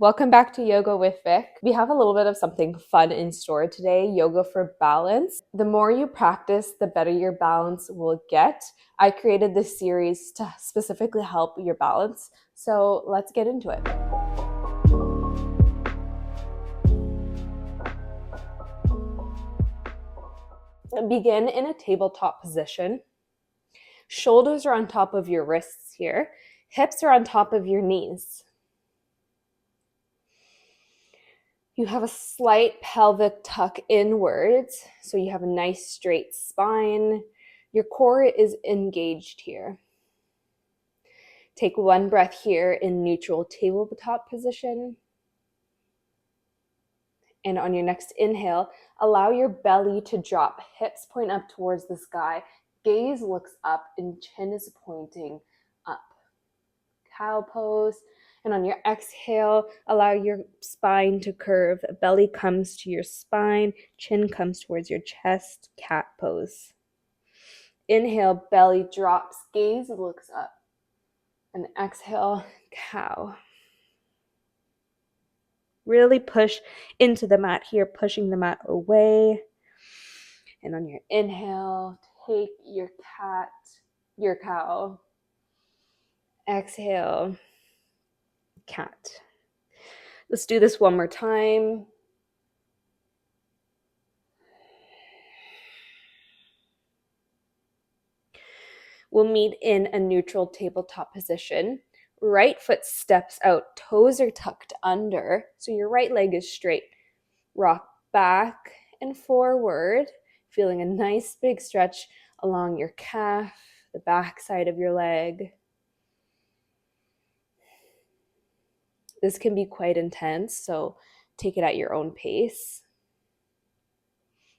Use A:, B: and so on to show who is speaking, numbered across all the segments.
A: Welcome back to Yoga with Vic. We have a little bit of something fun in store today, yoga for balance. The more you practice, the better your balance will get. I created this series to specifically help your balance. So let's get into it. Begin in a tabletop position. Shoulders are on top of your wrists here. Hips are on top of your knees. You have a slight pelvic tuck inwards, so you have a nice straight spine. Your core is engaged here. Take one breath here in neutral tabletop position. And on your next inhale, allow your belly to drop. Hips point up towards the sky. Gaze looks up and chin is pointing up. Cow pose. And on your exhale, allow your spine to curve. Belly comes to your spine, chin comes towards your chest, cat pose. Inhale, belly drops, gaze looks up. And exhale, cow. Really push into the mat here, pushing the mat away. And on your inhale, take your cat, your cow. Exhale, cat. Let's do this one more time. We'll meet in a neutral tabletop position. Right foot steps out, toes are tucked under, so your right leg is straight. Rock back and forward, feeling a nice big stretch along your calf, the back side of your leg. This can be quite intense, so take it at your own pace.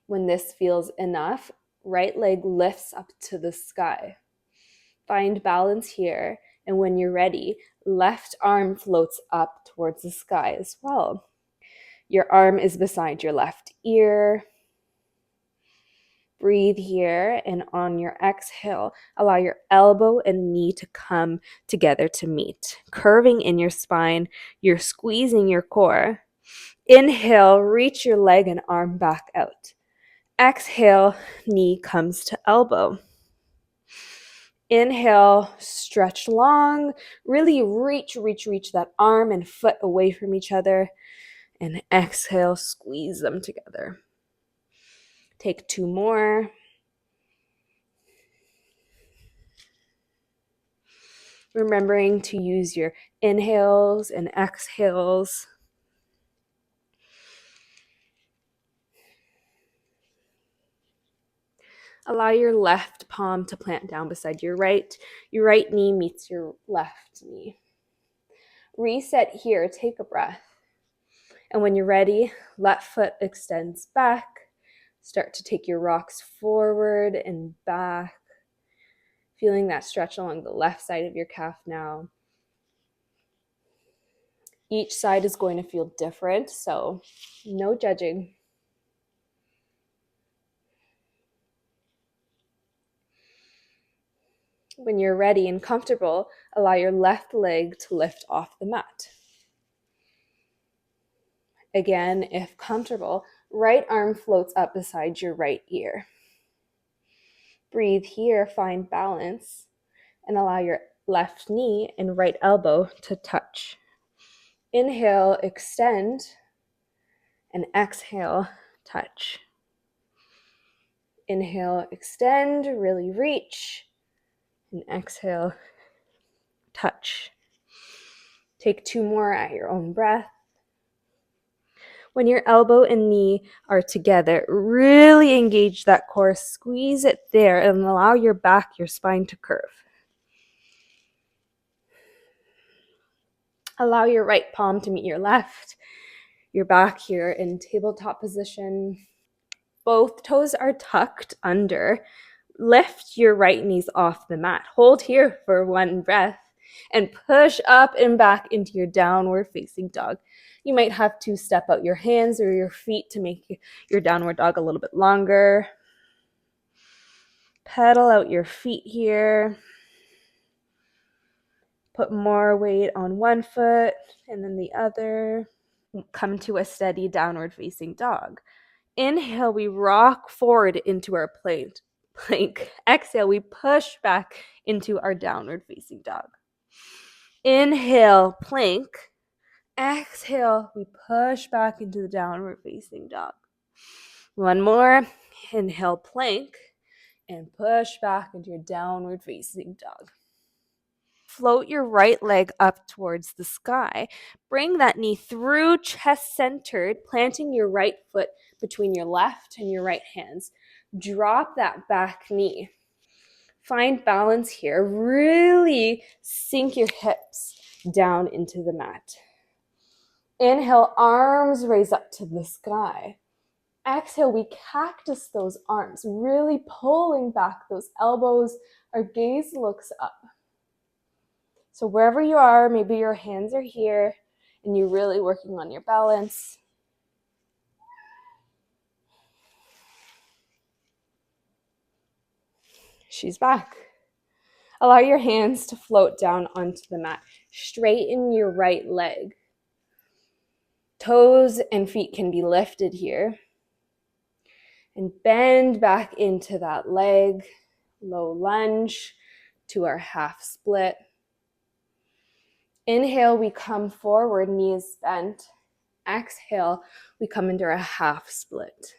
A: When this feels enough, right leg lifts up to the sky. Find balance here, and when you're ready, left arm floats up towards the sky as well. Your arm is beside your left ear. Breathe here, and on your exhale, allow your elbow and knee to come together to meet. Curving in your spine, you're squeezing your core. Inhale, reach your leg and arm back out. Exhale, knee comes to elbow. Inhale, stretch long, really reach that arm and foot away from each other. And exhale, squeeze them together. Take two more. Remembering to use your inhales and exhales. Allow your left palm to plant down beside your right. Your right knee meets your left knee. Reset here, take a breath. And when you're ready, left foot extends back. Start to take your rocks forward and back. Feeling that stretch along the left side of your calf now. Each side is going to feel different, so no judging. When you're ready and comfortable, allow your left leg to lift off the mat. Again, if comfortable, right arm floats up beside your right ear. Breathe here, find balance, and allow your left knee and right elbow to touch. Inhale, extend, and exhale, touch. Inhale, extend, really reach, and exhale, touch. Take two more at your own breath. When your elbow and knee are together, really engage that core, squeeze it there, and allow your back, your spine to curve. Allow your right palm to meet your left. You're back here in tabletop position. Both toes are tucked under. Lift your right knees off the mat. Hold here for one breath and push up and back into your downward facing dog. You might have to step out your hands or your feet to make your downward dog a little bit longer. Pedal out your feet here. Put more weight on one foot and then the other. Come to a steady downward facing dog. Inhale, we rock forward into our plank. Exhale, we push back into our downward facing dog. Inhale, plank. Exhale, we push back into the downward facing dog. One more. Inhale, plank, and push back into your downward facing dog. Float your right leg up towards the sky. Bring that knee through chest centered, planting your right foot between your left and your right hands. Drop that back knee. Find balance here. Really sink your hips down into the mat. Inhale, arms raise up to the sky. Exhale, we cactus those arms, really pulling back those elbows. Our gaze looks up. So wherever you are, maybe your hands are here and you're really working on your balance. She's back. Allow your hands to float down onto the mat. Straighten your right leg. Toes and feet can be lifted here. And bend back into that leg. Low lunge to our half split. Inhale, we come forward, knees bent. Exhale, we come into a half split.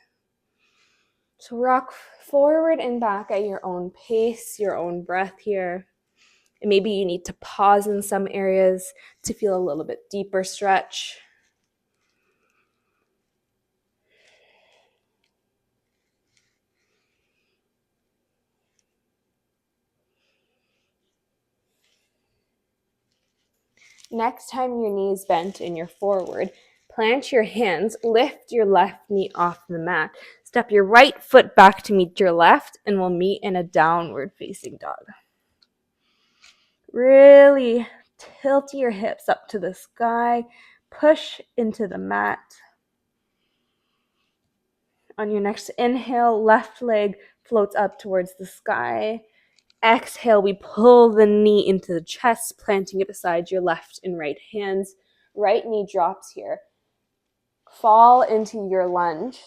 A: So rock forward and back at your own pace, your own breath here. And maybe you need to pause in some areas to feel a little bit deeper stretch. Next time your knees bent and you're forward, plant your hands, lift your left knee off the mat. Step your right foot back to meet your left, and we'll meet in a downward facing dog. Really tilt your hips up to the sky. Push into the mat. On your next inhale, left leg floats up towards the sky. Exhale, we pull the knee into the chest, planting it beside your left and right hands. Right knee drops here. Fall into your lunge.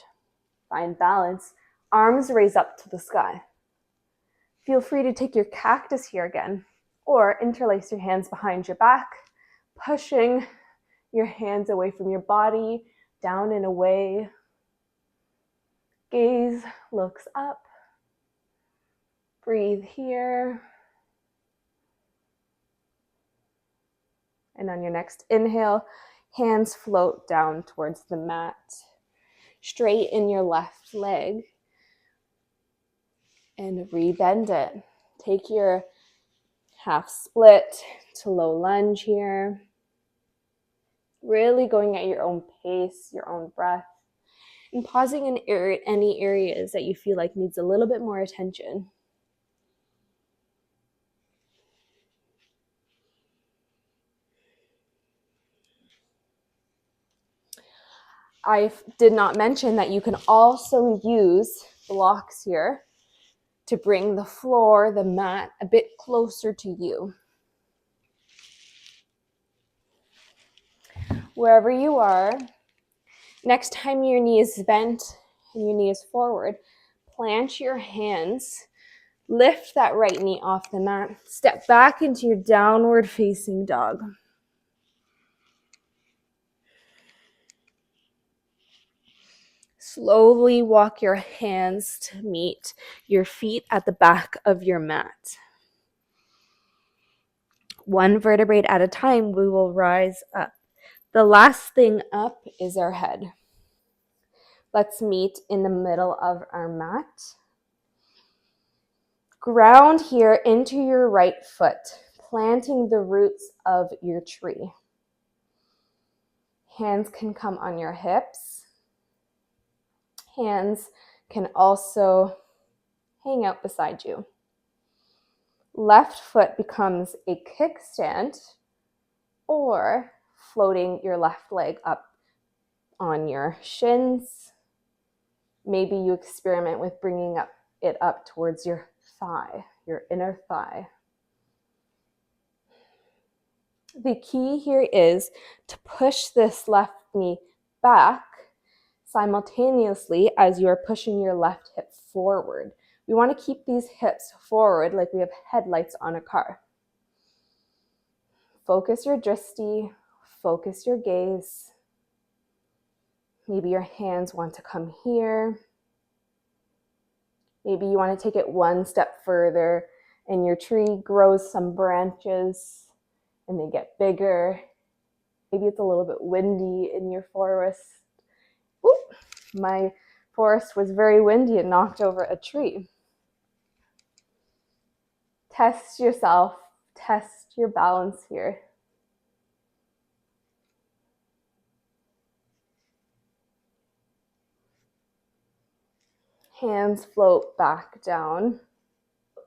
A: Find balance. Arms raise up to the sky. Feel free to take your cactus here again, or interlace your hands behind your back, pushing your hands away from your body, down and away. Gaze looks up. Breathe here. And on your next inhale, hands float down towards the mat. Straighten your left leg and rebend it. Take your half split to low lunge here. Really going at your own pace, your own breath, and pausing in any areas that you feel like needs a little bit more attention. I did not mention that you can also use blocks here to bring the floor, the mat, a bit closer to you. Wherever you are, next time your knee is bent and your knee is forward, plant your hands, lift that right knee off the mat, step back into your downward facing dog. Slowly walk your hands to meet your feet at the back of your mat. One vertebrae at a time, we will rise up. The last thing up is our head. Let's meet in the middle of our mat. Ground here into your right foot, planting the roots of your tree. Hands can come on your hips. Hands can also hang out beside you. Left foot becomes a kickstand, or floating your left leg up on your shins. Maybe you experiment with bringing it up towards your thigh, your inner thigh. The key here is to push this left knee back simultaneously as you are pushing your left hip forward. We want to keep these hips forward like we have headlights on a car. Focus your drishti, focus your gaze. Maybe your hands want to come here. Maybe you want to take it one step further and your tree grows some branches and they get bigger. Maybe it's a little bit windy in your forest. Ooh, my forest was very windy and knocked over a tree. Test yourself, test your balance here. Hands float back down.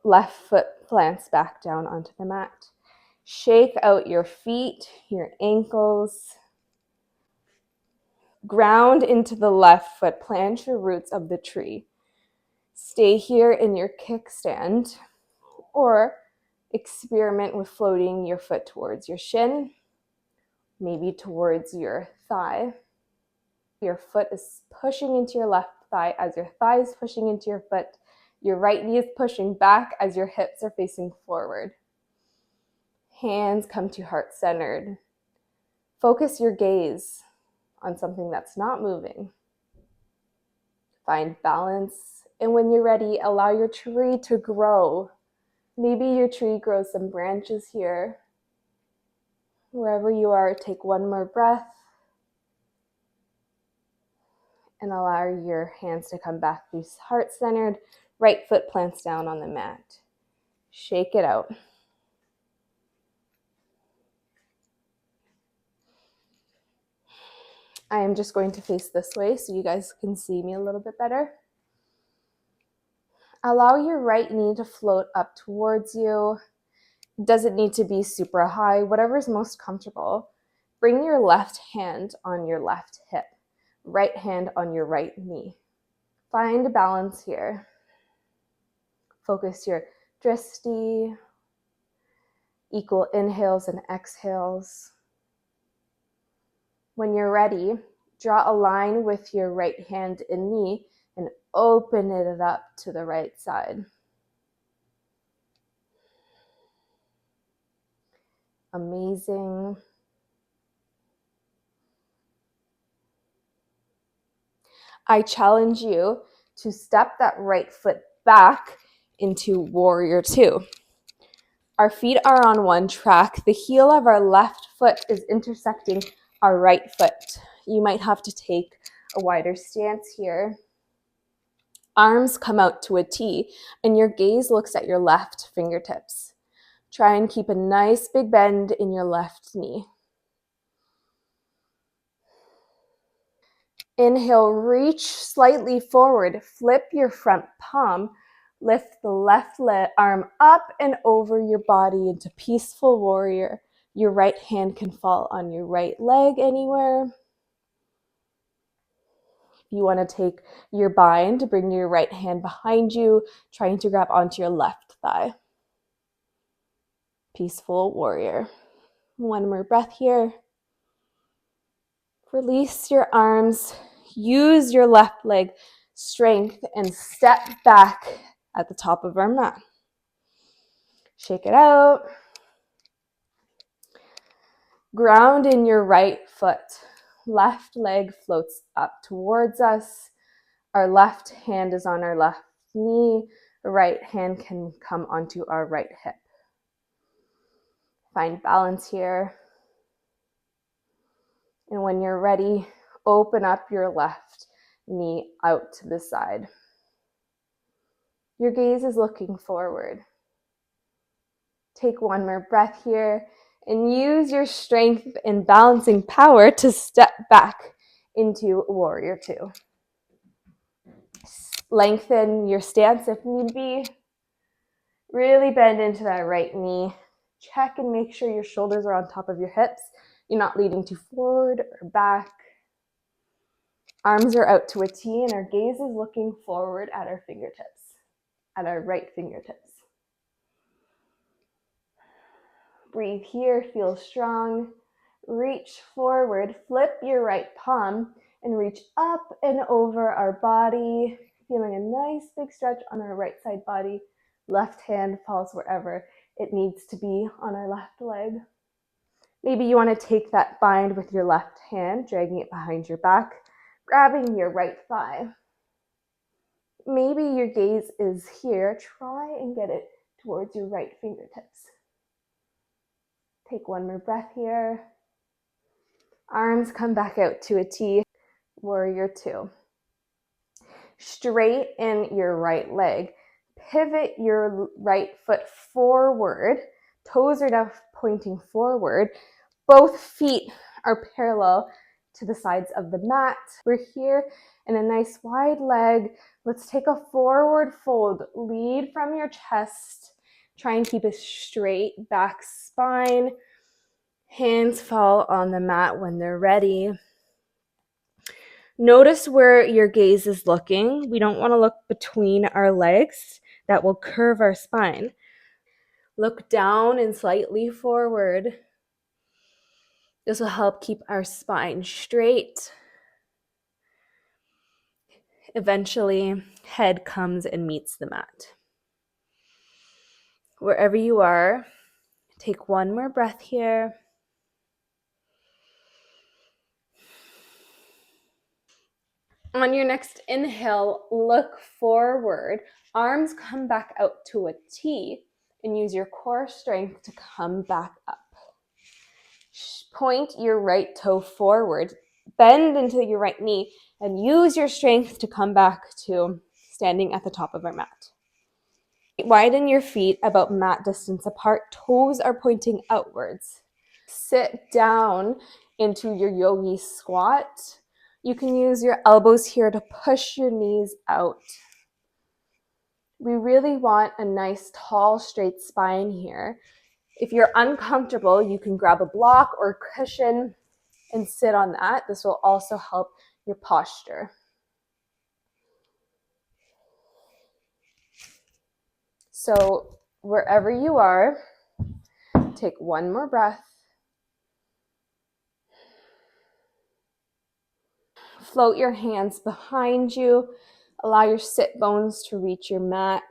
A: Left foot plants back down onto the mat. Shake out your feet, your ankles. Ground into the left foot. Plant your roots of the tree. Stay here in your kickstand or experiment with floating your foot towards your shin, maybe towards your thigh. Your foot is pushing into your left thigh as your thigh is pushing into your foot. Your right knee is pushing back as your hips are facing forward. Hands come to heart-centered. Focus your gaze on something that's not moving. Find balance, and when you're ready, allow your tree to grow. Maybe your tree grows some branches here. Wherever you are, take one more breath and allow your hands to come back through heart-centered. Right foot plants down on the mat. Shake it out. I am just going to face this way so you guys can see me a little bit better. Allow your right knee to float up towards you. It doesn't need to be super high, whatever is most comfortable. Bring your left hand on your left hip, right hand on your right knee. Find balance here. Focus your drishti, equal inhales and exhales. When you're ready, draw a line with your right hand and knee and open it up to the right side. Amazing. I challenge you to step that right foot back into warrior two. Our feet are on one track. The heel of our left foot is intersecting our right foot. You might have to take a wider stance here. Arms come out to a T, and your gaze looks at your left fingertips. Try and keep a nice big bend in your left knee. Inhale, reach slightly forward. Flip your front palm. Lift the left arm up and over your body into peaceful warrior. Your right hand can fall on your right leg anywhere. If you want to take your bind, bring your right hand behind you, trying to grab onto your left thigh. Peaceful warrior. One more breath here. Release your arms. Use your left leg strength and step back at the top of our mat. Shake it out. Ground in your right foot. Left leg floats up towards us. Our left hand is on our left knee. The right hand can come onto our right hip. Find balance here. And when you're ready, open up your left knee out to the side. Your gaze is looking forward. Take one more breath here and use your strength and balancing power to step back into warrior two. Lengthen your stance if need be. Really bend into that right knee. Check and make sure your shoulders are on top of your hips. You're not leaning too forward or back. Arms are out to a T and our gaze is looking forward at our fingertips, at our right fingertips. Breathe here, feel strong. Reach forward, flip your right palm and reach up and over our body, feeling a nice big stretch on our right side body. Left hand falls wherever it needs to be on our left leg. Maybe you want to take that bind with your left hand, dragging it behind your back, grabbing your right thigh. Maybe your gaze is here. Try and get it towards your right fingertips. Take one more breath here. Arms come back out to a T. Warrior two. Straighten your right leg. Pivot your right foot forward. Toes are now pointing forward. Both feet are parallel to the sides of the mat. We're here in a nice wide leg. Let's take a forward fold. Lead from your chest. Try and keep a straight back spine. Hands fall on the mat when they're ready. Notice where your gaze is looking. We don't want to look between our legs. That will curve our spine. Look down and slightly forward. This will help keep our spine straight. Eventually, head comes and meets the mat. Wherever you are, take one more breath here. On your next inhale, look forward. Arms come back out to a T and use your core strength to come back up. Point your right toe forward. Bend into your right knee and use your strength to come back to standing at the top of our mat. Widen your feet about mat distance apart. Toes are pointing outwards. Sit down into your yogi squat. You can use your elbows here to push your knees out. We really want a nice, tall, straight spine here. If you're uncomfortable, you can grab a block or cushion and sit on that. This will also help your posture. So wherever you are, take one more breath. Float your hands behind you. Allow your sit bones to reach your mat.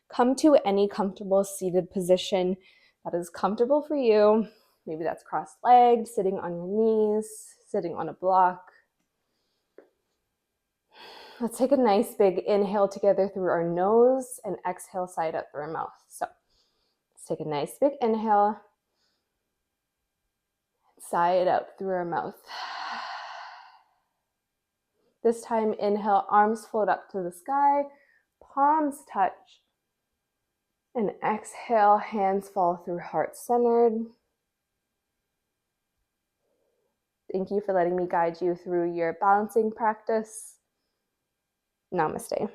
A: Come to any comfortable seated position that is comfortable for you. Maybe that's cross-legged, sitting on your knees, sitting on a block. Let's take a nice big inhale together through our nose and exhale side out through our mouth. So let's take a nice big inhale, side out through our mouth. This time, inhale, arms float up to the sky, palms touch. And exhale, hands fall through heart centered. Thank you for letting me guide you through your balancing practice. Namaste.